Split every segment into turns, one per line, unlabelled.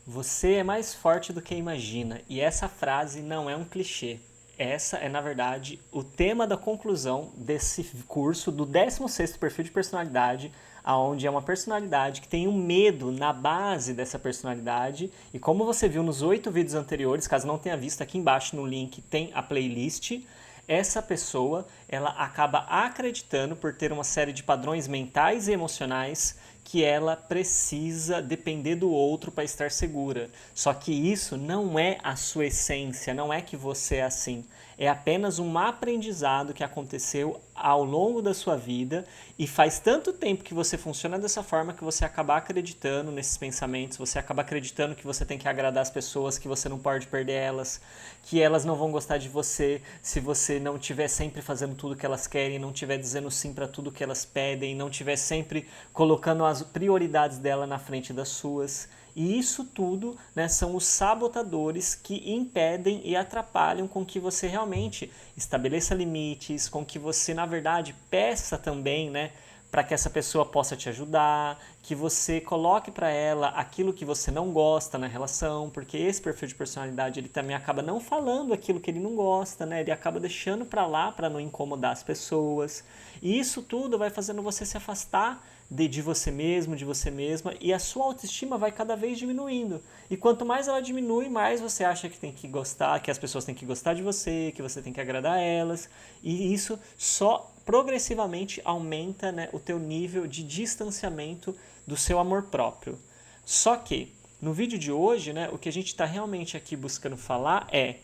Você é mais forte do que imagina, e essa frase não é um clichê. Essa é, na verdade, o tema da conclusão desse curso do 16º perfil de personalidade, aonde é uma personalidade que tem um medo na base dessa personalidade, e como você viu nos 8 vídeos anteriores, caso não tenha visto, aqui embaixo no link tem a playlist. Essa pessoa, ela acaba acreditando por ter uma série de padrões mentais e emocionais que ela precisa depender do outro para estar segura. Só que isso não é a sua essência, não é que você é assim. É apenas um aprendizado que aconteceu ao longo da sua vida e faz tanto tempo que você funciona dessa forma que você acaba acreditando nesses pensamentos, você acaba acreditando que você tem que agradar as pessoas, que você não pode perder elas, que elas não vão gostar de você se você não estiver sempre fazendo tudo que elas querem, não estiver dizendo sim para tudo que elas pedem, não estiver sempre colocando as prioridades dela na frente das suas. E isso tudo, né, são os sabotadores que impedem e atrapalham com que você realmente estabeleça limites, com que você, na verdade, peça também, né, para que essa pessoa possa te ajudar, que você coloque para ela aquilo que você não gosta na relação, porque esse perfil de personalidade ele também acaba não falando aquilo que ele não gosta, né? Ele acaba deixando para lá para não incomodar as pessoas. E isso tudo vai fazendo você se afastar de você mesmo, de você mesma, e a sua autoestima vai cada vez diminuindo. E quanto mais ela diminui, mais você acha que tem que gostar, que as pessoas têm que gostar de você, que você tem que agradar elas, e isso só progressivamente aumenta, né, o teu nível de distanciamento do seu amor próprio. Só que no vídeo de hoje, né, o que a gente está realmente aqui buscando falar é: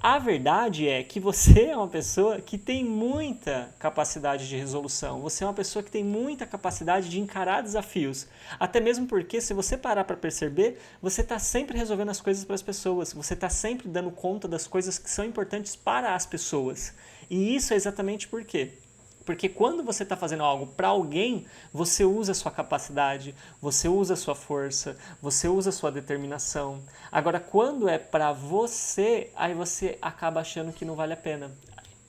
a verdade é que você é uma pessoa que tem muita capacidade de resolução, você é uma pessoa que tem muita capacidade de encarar desafios. Até mesmo porque, se você parar para perceber, você está sempre resolvendo as coisas para as pessoas, você está sempre dando conta das coisas que são importantes para as pessoas. E isso é exatamente por quê? Porque quando você está fazendo algo para alguém, você usa a sua capacidade, você usa a sua força, você usa a sua determinação. Agora, quando é para você, aí você acaba achando que não vale a pena.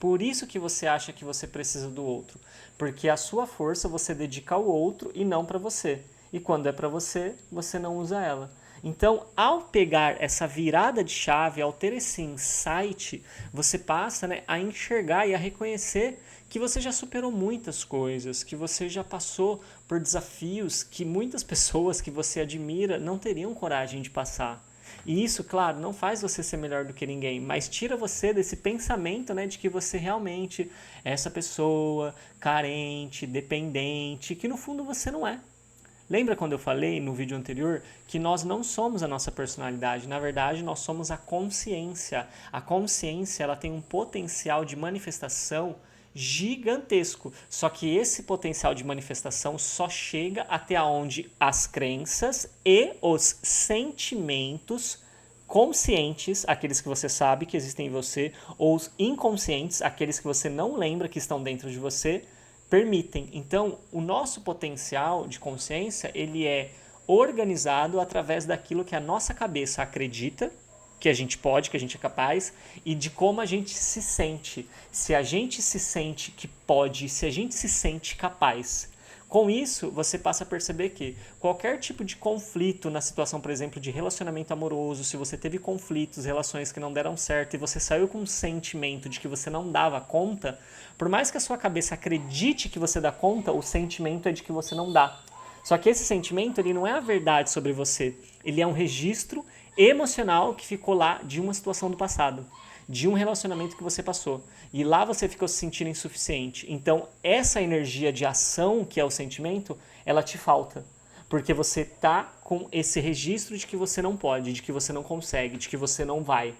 Por isso que você acha que você precisa do outro. Porque a sua força você dedica ao outro e não para você. E quando é para você, você não usa ela. Então, ao pegar essa virada de chave, ao ter esse insight, você passa, né, a enxergar e a reconhecer que você já superou muitas coisas, que você já passou por desafios que muitas pessoas que você admira não teriam coragem de passar. E isso, claro, não faz você ser melhor do que ninguém, mas tira você desse pensamento, né, de que você realmente é essa pessoa carente, dependente, que no fundo você não é. Lembra quando eu falei no vídeo anterior que nós não somos a nossa personalidade, na verdade nós somos a consciência. A consciência ela tem um potencial de manifestação gigantesco, só que esse potencial de manifestação só chega até onde as crenças e os sentimentos conscientes, aqueles que você sabe que existem em você, ou os inconscientes, aqueles que você não lembra que estão dentro de você, permitem. Então, o nosso potencial de consciência, ele é organizado através daquilo que a nossa cabeça acredita, que a gente pode, que a gente é capaz, e de como a gente se sente. Se a gente se sente que pode, se a gente se sente capaz. Com isso, você passa a perceber que qualquer tipo de conflito na situação, por exemplo, de relacionamento amoroso, se você teve conflitos, relações que não deram certo e você saiu com um sentimento de que você não dava conta, por mais que a sua cabeça acredite que você dá conta, o sentimento é de que você não dá. Só que esse sentimento ele não é a verdade sobre você, ele é um registro emocional que ficou lá de uma situação do passado, de um relacionamento que você passou. E lá você ficou se sentindo insuficiente. Então, essa energia de ação, que é o sentimento, ela te falta. Porque você tá com esse registro de que você não pode, de que você não consegue, de que você não vai.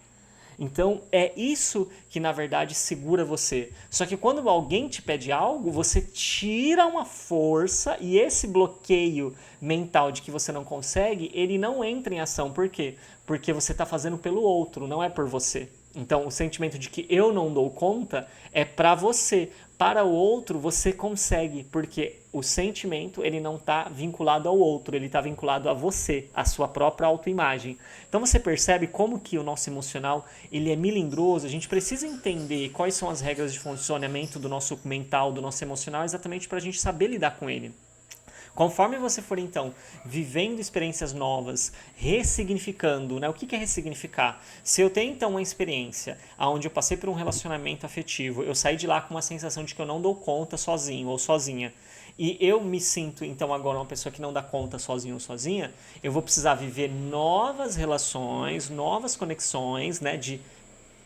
Então, é isso que na verdade segura você. Só que quando alguém te pede algo, você tira uma força e esse bloqueio mental de que você não consegue, ele não entra em ação. Por quê? Porque você está fazendo pelo outro, não é por você. Então, o sentimento de que eu não dou conta é para você. Para o outro, você consegue, porque o sentimento ele não está vinculado ao outro, ele está vinculado a você, a sua própria autoimagem. Então você percebe como que o nosso emocional ele é melindroso, a gente precisa entender quais são as regras de funcionamento do nosso mental, do nosso emocional, exatamente para a gente saber lidar com ele. Conforme você for, então, vivendo experiências novas, ressignificando, né? O que é ressignificar? Se eu tenho, então, uma experiência onde eu passei por um relacionamento afetivo, eu saí de lá com uma sensação de que eu não dou conta sozinho ou sozinha, e eu me sinto, então, agora uma pessoa que não dá conta sozinho ou sozinha, eu vou precisar viver novas relações, novas conexões, né? De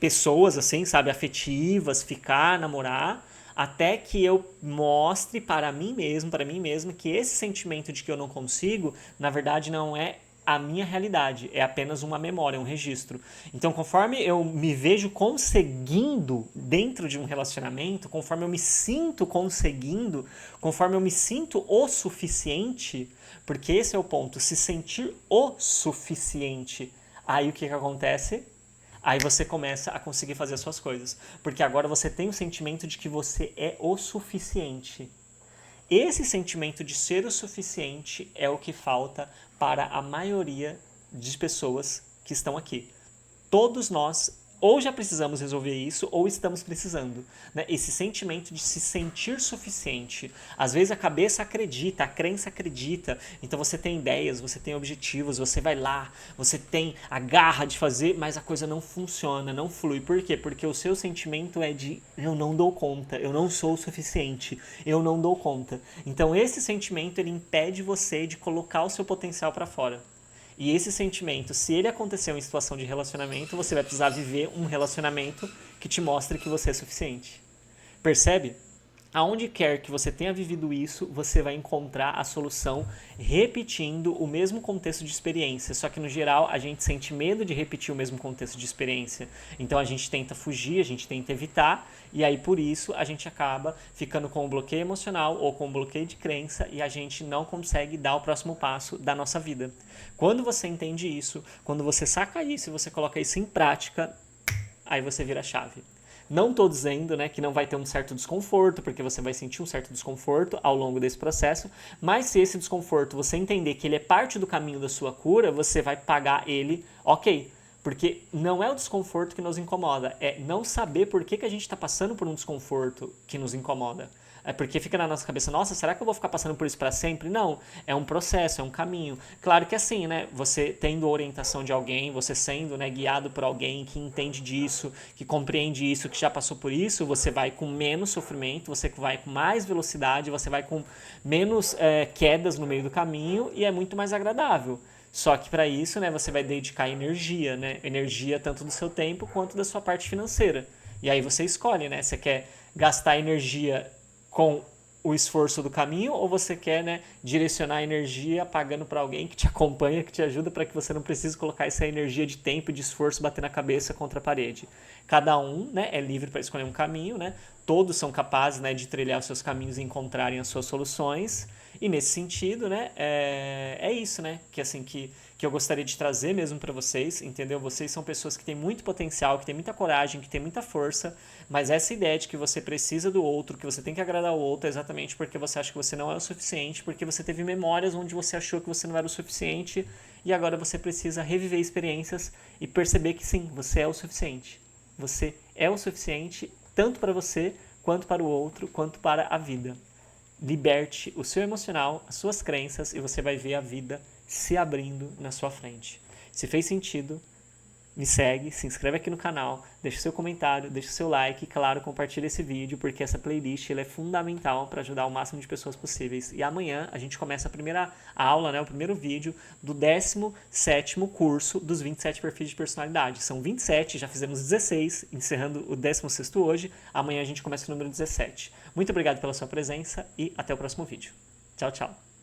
pessoas, assim, sabe, afetivas, ficar, namorar, até que eu mostre para mim mesmo, para mim mesma, que esse sentimento de que eu não consigo, na verdade não é a minha realidade, é apenas uma memória, um registro. Então, conforme eu me vejo conseguindo dentro de um relacionamento, conforme eu me sinto conseguindo, conforme eu me sinto o suficiente, porque esse é o ponto, se sentir o suficiente, aí o que acontece? Aí você começa a conseguir fazer as suas coisas. Porque agora você tem o sentimento de que você é o suficiente. Esse sentimento de ser o suficiente é o que falta para a maioria de pessoas que estão aqui. Todos nós ou já precisamos resolver isso ou estamos precisando, né? Esse sentimento de se sentir suficiente. Às vezes a cabeça acredita, a crença acredita, então você tem ideias, você tem objetivos, você vai lá, você tem a garra de fazer, mas a coisa não funciona, não flui. Por quê? Porque o seu sentimento é de eu não dou conta, eu não sou o suficiente, eu não dou conta. Então esse sentimento ele impede você de colocar o seu potencial para fora. E esse sentimento, se ele aconteceu em situação de relacionamento, você vai precisar viver um relacionamento que te mostre que você é suficiente. Percebe? Aonde quer que você tenha vivido isso, você vai encontrar a solução repetindo o mesmo contexto de experiência. Só que no geral a gente sente medo de repetir o mesmo contexto de experiência. Então a gente tenta fugir, a gente tenta evitar, e aí por isso a gente acaba ficando com um bloqueio emocional ou com um bloqueio de crença e a gente não consegue dar o próximo passo da nossa vida. Quando você entende isso, quando você saca isso e você coloca isso em prática, aí você vira a chave. Não estou dizendo, né, que não vai ter um certo desconforto, porque você vai sentir um certo desconforto ao longo desse processo, mas se esse desconforto você entender que ele é parte do caminho da sua cura, você vai pagar ele ok. Porque não é o desconforto que nos incomoda, é não saber por que a gente está passando por um desconforto que nos incomoda. É porque fica na nossa cabeça, nossa, será que eu vou ficar passando por isso para sempre? Não, é um processo, é um caminho. Claro que assim, né, você tendo orientação de alguém, você sendo, né, guiado por alguém que entende disso, que compreende isso, que já passou por isso, você vai com menos sofrimento, você vai com mais velocidade, você vai com menos quedas no meio do caminho e é muito mais agradável. Só que para isso, né, você vai dedicar energia, né? Energia tanto do seu tempo quanto da sua parte financeira. E aí você escolhe, né? Você quer gastar energia com o esforço do caminho ou você quer, né, direcionar a energia pagando para alguém que te acompanha, que te ajuda para que você não precise colocar essa energia de tempo e de esforço bater na cabeça contra a parede. Cada um, né, é livre para escolher um caminho, né? Todos são capazes, né, de trilhar os seus caminhos e encontrarem as suas soluções. E nesse sentido, né, é isso, né, que assim que eu gostaria de trazer mesmo para vocês, entendeu? Vocês são pessoas que têm muito potencial, que têm muita coragem, que têm muita força, mas essa ideia de que você precisa do outro, que você tem que agradar o outro, é exatamente porque você acha que você não é o suficiente, porque você teve memórias onde você achou que você não era o suficiente e agora você precisa reviver experiências e perceber que sim, você é o suficiente. Você é o suficiente tanto para você, quanto para o outro, quanto para a vida. Liberte o seu emocional, as suas crenças e você vai ver a vida se abrindo na sua frente. Se fez sentido, me segue, se inscreve aqui no canal, deixa seu comentário, deixa seu like e, claro, compartilha esse vídeo, porque essa playlist ela é fundamental para ajudar o máximo de pessoas possíveis. E amanhã a gente começa a primeira aula, né, o primeiro vídeo do 17º curso dos 27 perfis de personalidade. São 27, já fizemos 16, encerrando o 16º hoje. Amanhã a gente começa o número 17. Muito obrigado pela sua presença e até o próximo vídeo. Tchau, tchau.